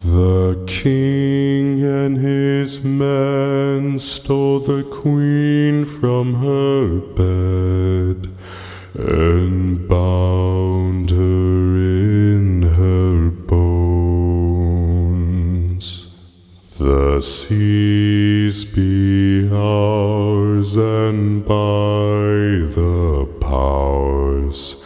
The king and his men stole the queen from her bed and bound her in her bones. The seas be ours, and by the powers